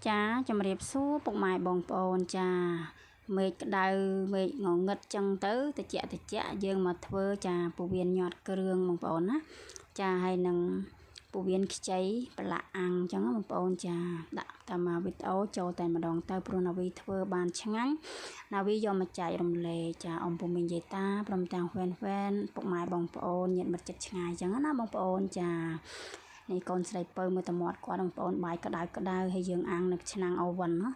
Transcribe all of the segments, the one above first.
ចាជំរាបសួរពុកម៉ែបងប្អូនចាមេឃក្តៅមេឃងងឹតចឹងទៅតិចយើងមកធ្វើចាពវៀនញាត់គ្រឿងបងប្អូនណាចាហើយនឹងពវៀនខ្ចីប្រឡាក់អាំងចឹងបងប្អូនចាដាក់តាមវីដេអូចូលតែម្ដងទៅព្រោះណាវីធ្វើបានឆ្ងាញ់ណាវីយកមកចែករំលែកចាអំពុំមីងយាយតាព្រមទាំងហ្វេនពុកម៉ែបងប្អូនញាតិមិត្តជិតឆ្ងាយចឹងណាបងប្អូនចានេះកូនស្រីពៅមើលតមាត់គាត់បងប្អូនបាយក្តៅហើយយើងអាំងនៅឆ្នាំងអូវ៉ាន់ណា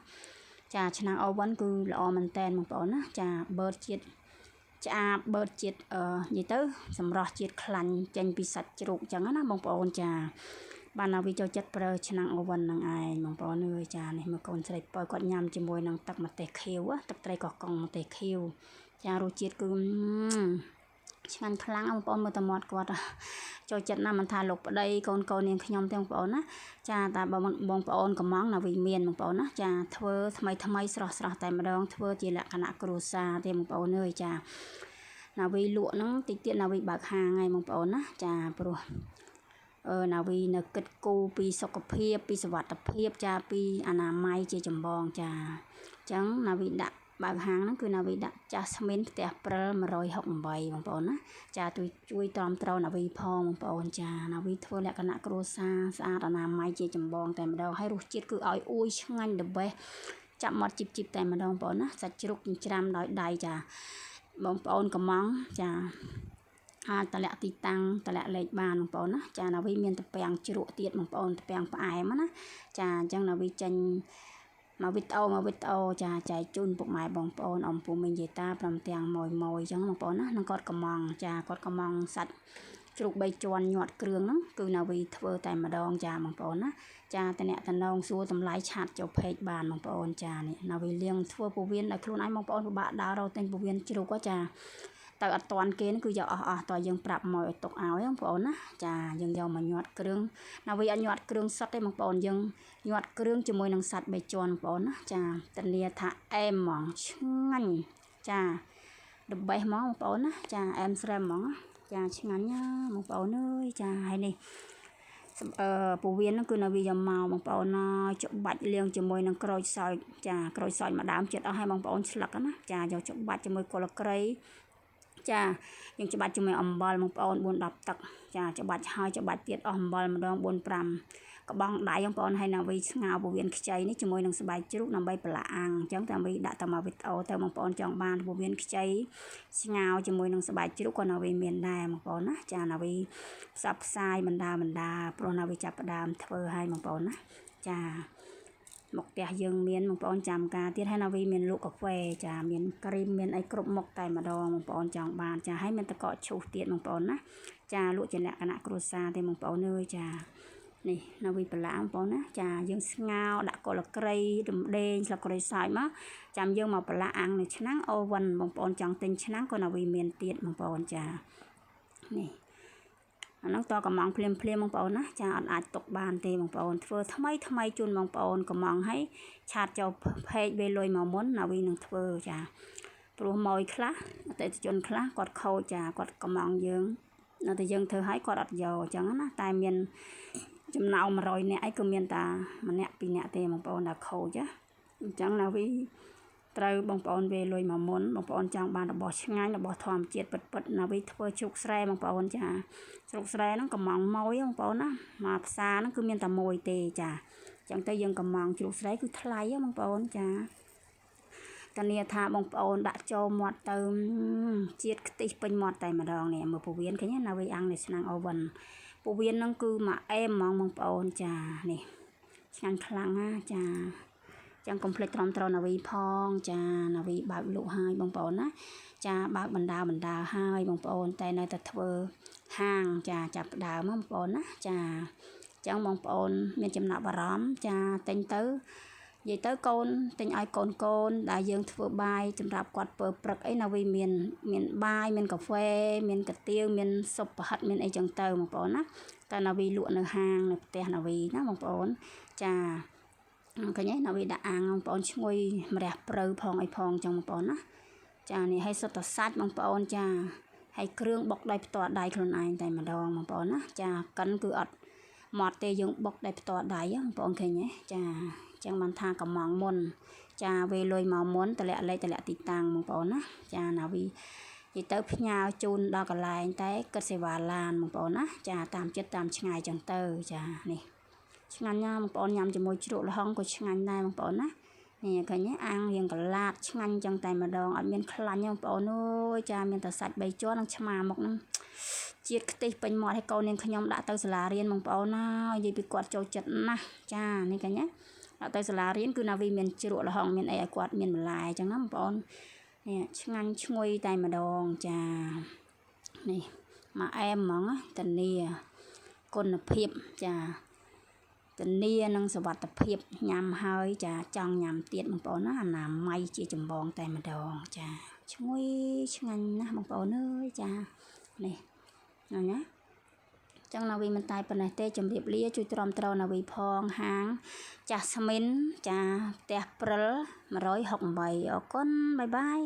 ចាឆ្នាំងអូវ៉ាន់គឺល្អមែនតែនបងប្អូនណាចាបឺតជាតិឆ្អាបបឺតជាតិនិយាយទៅសម្រស់ជាតិខ្លាញ់ចេញពីសាច់ជ្រូកចឹងណាបងប្អូនចាបានណាវាចូលចិត្តប្រើឆ្នាំងអូវ៉ាន់នឹងឯងបងប្អូនអើយចានេះមើលកូនស្រីពៅគាត់ញ៉ាំជាមួយនឹងទឹកម្ទេសខៀវទឹកត្រីកោះកុងម្ទេសខៀវចារសជាតិគឺឆ្ងាញ់ខ្លាំងបងប្អូនមើលតមាត់គាត់ចូលចិត្តណាស់មិនថាលោកប្តីកូននាងខ្ញុំទេបងប្អូនណាចាតែបងប្អូនកំងណាវាមានបងប្អូនណាចាធ្វើថ្មីស្រស់តែម្ដងធ្វើជាលក្ខណៈគ្រួសារទេបងប្អូនអើយចាណាវីលក់ហ្នឹងតិចទៀតណាវីបើកហាងហើយបងប្អូនណាចាព្រោះណាវីនៅគិតគូរពីសុខភាពពីសុវត្ថិភាពចាពីអនាម័យជាចម្បងចាអញ្ចឹងណាវីដាក់បើកហាងហ្នឹងគឺណាវីដាក់ចាស់ស្មីនផ្ទះព្រិល168បងប្អូនណាចាជួយទ្រាំទ្រណាវីផងបងប្អូនចាណាវីធ្វើលក្ខណៈគ្រួសារស្អាតអនាម័យជាចម្បងតែម្ដងហើយរសជាតិគឺឲ្យអួយឆ្ងាញ់ the best ចាប់មកជីបតែម្ដងបងប្អូនណាសាច់ជ្រូកចិញ្ច្រាំដោយដៃចាបងប្អូនកំងចាអាចតម្លាក់ទីតាំងតម្លាក់លេខបានបងប្អូនណាចាណាវីមានតពាំងជ្រក់ទៀតបងប្អូនតពាំងផ្អែមណាចាអញ្ចឹងណាវីចេញមកវីដេអូចាចែកជូនពុកម៉ែបងប្អូនអំពូមីងយាយតាព្រមទាំងម៉ួយអញ្ចឹងបងប្អូនណានឹងគាត់កំងចាគាត់កំងសាច់ជ្រូក3ជាន់ញាត់គ្រឿងហ្នឹងគឺណាវីធ្វើតែម្ដងចាបងប្អូនណាចាតំណងសួរតម្លៃឆាតចូលពេកបានបងប្អូនចានេះណាវីលៀងធ្វើពវៀនឲ្យខ្លួនឯងបងប្អូនពិបាកដើររកទិញពវៀនជ្រូកចាទៅអត់តាន់គេគឺយកអស់តើយើងប្រាប់មកឲ្យទុកឲ្យបងប្អូនណាចាយើងយកមកញាត់គ្រឿងណាវីអត់ញាត់គ្រឿងសុទ្ធទេបងប្អូនយើងញាត់គ្រឿងជាមួយនឹងសាច់3ជាន់បងប្អូនណាចាធានាថាអែមហ្មងឆ្ងាញ់ចាthe best ហ្មងបងប្អូនណាចាអែមស្រែមហ្មងចាឆ្ងាញ់ណាបងប្អូនអើយចាហើយនេះពវៀនហ្នឹងគឺណាវីយកមកបងប្អូនណាច្បាច់លាងជាមួយនឹងក្រូចសើចចាក្រូចសើចម្ដើមចិត្តអស់ហើយបងប្អូនស្លឹកណាចាយកច្បាច់ជាមួយគល់ក្រៃចាយើងច្បាច់ជាមួយអំបិលបងប្អូន4-10ទឹកចាច្បាច់ហើយច្បាច់ទៀតអស់អំបិលម្ដង4-5ក្បងដៃបងប្អូនហើយណាវីស្ងោរពវៀនខ្ចីនេះជាមួយនឹងស្បែកជ្រូកដើម្បីប្រឡាក់អាំងអញ្ចឹងតែវីដាក់តាមវីដេអូទៅបងប្អូនចង់បានពវៀនខ្ចីស្ងោរជាមួយនឹងស្បែកជ្រូកក៏ណាវីមានដែរបងប្អូនណាចាណាវីផ្សព្វផ្សាយបណ្ដាព្រោះណាវីចាប់ផ្ដើមធ្វើឲ្យបងប្អូនណាចាមកផ្ទះយើងមានបងប្អូនចាំការទៀតហើយណាវីមានលក់កាហ្វេចាមានគ្រីមមានអីគ្រប់មុខតែម្ដងបងប្អូនចង់បានចាហើយមានតកកឈូសទៀតបងប្អូនណាចាលក់ជាលក្ខណៈគ្រួសារទេបងប្អូនអើយចានេះណាវីប្រឡាក់បងប្អូនណាចាយើងស្ងោរដាក់គល់ក្រៃរំដេងស្លឹកក្រូចសើចមកចាំយើងមកប្រឡាក់អាំងនៅឆ្នាំងអូវ៉ាន់បងប្អូនចង់ទិញឆ្នាំងក៏ណាវីមានទៀតបងប្អូនចានេះអានោះតកំងភ្លាមបងប្អូនណាចាអត់អាចទុកបានទេបងប្អូនធ្វើថ្មីជូនបងប្អូនកំងឲ្យឆាតចូលเพจវេលុយមកមុនណាវីនឹងធ្វើចាព្រោះម៉ួយខ្លះអតិថិជនខ្លះគាត់ខូចចាគាត់កំងយើងនៅតែយើងធ្វើឲ្យគាត់អត់យកអញ្ចឹងណាតែមានចំណោម100នាក់អីគឺមានតែម្នាក់2នាក់ទេបងប្អូនដែលខូចណាអញ្ចឹងណាវីត្រូវបងប្អូនវេលុយមកមុនបងប្អូនចង់បានរបស់ឆ្ងាញ់របស់ធម្មជាតិពិតណាវីធ្វើជ្រូកស្រែបងប្អូនចាជ្រូកស្រែហ្នឹងកំងម៉ួយបងប្អូនណាមកផ្សារហ្នឹងគឺមានតែមួយទេចាអញ្ចឹងទៅយើងកំងជ្រូកស្រែគឺថ្លៃបងប្អូនចាតានីថាបងប្អូនដាក់ចូលមាត់ទៅជាតិខ្ទិះពេញមាត់តែម្ដងនេះមើលពវៀនឃើញណាវីអាំងនៅឆ្នាំងអូវ៉ាន់ពវៀនហ្នឹងគឺមកអែមហ្មងបងប្អូនចានេះឆ្ងាញ់ខ្លាំងណាចាចឹងកុំភ្លេចទ្រាំទ្រណាវីផងចាណាវីបើកលក់ឲ្យបងប្អូនណាចាបើកបណ្ដាឲ្យបងប្អូនតែនៅតែធ្វើហាងចាចាប់ផ្ដើមបងប្អូនណាចាចឹងបងប្អូនមានចំណាប់អារម្មណ៍ចាទិញទៅនិយាយទៅកូនទិញឲ្យកូនដែលយើងធ្វើបាយសម្រាប់គាត់ពើព្រឹកអីណាវីមានបាយមានកាហ្វេមានកាទៀវមានស៊ុបប្រហិតមានអីចឹងទៅបងប្អូនណាតែណាវីលក់នៅហាងនៅផ្ទះណាវីណាបងប្អូនចាឃើញទេណាវីដាក់អាំងបងប្អូនឈ្ងុយម្រះព្រៅផងអីផងចឹងបងប្អូនណាចានេះឲ្យសុទ្ធតែសាច់បងប្អូនចាហើយគ្រឿងបុកដោយផ្ទាល់ដៃខ្លួនឯងតែម្ដងបងប្អូនណាចាកិនគឺអត់ម៉ត់ទេយើងបុកដោយផ្ទាល់ដៃបងប្អូនឃើញទេចា ចឹងបានថាកំងមុនចាវេលុយមកមុនតម្លាក់លេខតម្លាក់ទីតាំងបងប្អូនណាចាណាវីនិយាយទៅផ្ញើជូនដល់កន្លែងតែគិតសេវាឡានបងប្អូនណាចាតាមចិត្តតាមឆ្ងាយចឹងទៅចានេះឆ្ងាញ់ណាស់បងប្អូនញ៉ាំជាមួយជ្រក់ល្ហុងក៏ឆ្ងាញ់ដែរបងប្អូនណានេះឃើញអាំងរៀងកលាតឆ្ងាញ់ចឹងតែម្ដងអត់មានខ្លាញ់ទេបងប្អូនអើយចាមានតែសាច់3ជាន់និងឆ្មាមុខហ្នឹងជាតិខ្ទិះពេញមាត់ឲ្យកូននាងខ្ញុំដាក់ទៅសាលារៀនបងប្អូនណានិយាយពីគាត់ចូលចិត្តណាស់ចានេះឃើញដាក់ទៅសាលារៀនគឺណាវីមានជ្រក់ល្ហុងមានអីឲ្យគាត់មានបន្លែចឹងណាបងប្អូននេះឆ្ងាញ់ឈ្ងុយតែម្ដងចានេះមកអែមហ្មងតានីគុណភាពចាធានានិងសុវត្ថិភាពញ៉ាំហើយចាចង់ញ៉ាំទៀតបងប្អូនណាអនាម័យជាចម្បងតែម្ដងចាឈ្ងុយឆ្ងាញ់ណាស់បងប្អូនអើយចានេះណាចឹងណាវីមិនតែប៉ុណ្ណេះទេជម្រាបលាជួយទ្រាំទ្រណាវីផងហាងចាស់ស្មីនចាផ្ទះព្រិល168អរគុណបាយបាយ